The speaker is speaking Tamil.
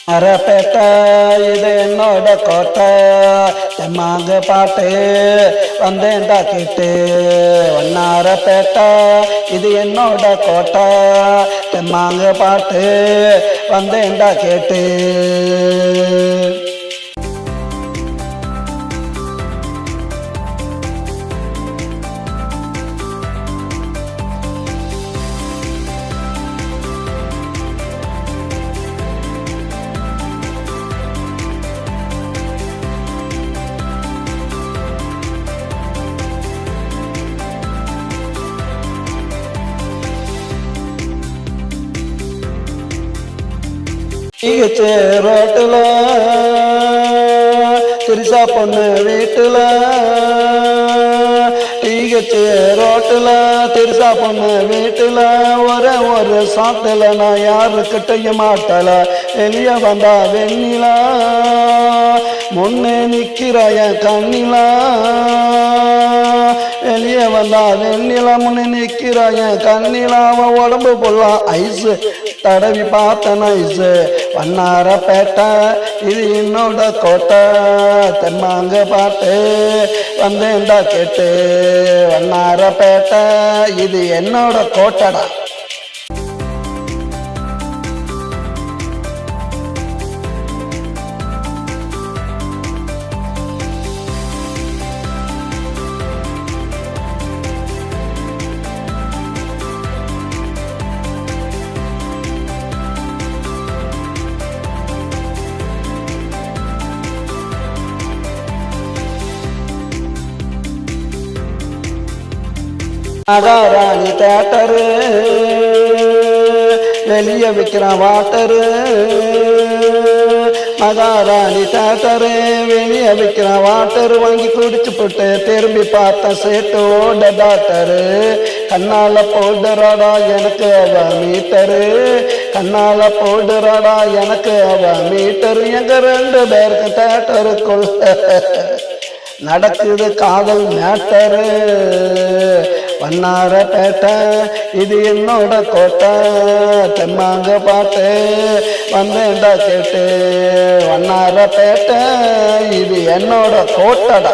அரப்பேட்டை இது என்னோட கோட்டை தெம்மாங்க பாட்டு வந்தேன்டா கேட்டு ஒன்னாரப்பேட்டை இது என்னோட கோட்டை தெம்மாங்க பாட்டு வந்தேன்டா கேட்டு ரோட்டுல திரிசா பொண்ணு வீட்டுல ரோட்டுல திரிசா பொண்ணு வீட்டுல ஒரு சாத்துல நான் யாருக்கிட்டையும் மாட்டல வெளிய வந்தா வெண்ணிலா முன்னே நிக்கிற கண்ணிலா வெளியே வந்தா வெண்ணிலா முன்னே நிக்கிற கண்ணிலா அவன் உடம்பு பொல்லா ஐஸு தடவி பார்த்தன ஐஸு வண்ணாரப்பேட்டை இது என்னோட கோட்டை தெம்மாங்க பாட்டு வந்தேன்டா கேட்டு வண்ணாரப்பேட்டை இது என்னோட கோட்டடா. மகாராணி தேட்டரு வெளியே விற்கிறான் வாட்டரு மகாராணி தேட்டரு வெளியே விற்கிறான் வாட்டரு வாங்கி குடிச்சு போட்டு திரும்பி பார்த்த சேட்டோட டாக்டரு கண்ணால போடுறாடா எனக்கு அவ மீட்டரு கண்ணால போடுறாடா எனக்கு அவ மீட்டரு எங்க ரெண்டு பேருக்கு தேட்டருக்குள்ள நடக்குது காதல் மேட்டரு வண்ணாரப்பேட்டை இது என்னோட கோட்டை தெம்மாங்க பாட்டு வந்தேன்டா கேட்டு வண்ணாரப்பேட்டை இது என்னோட கோட்டடா.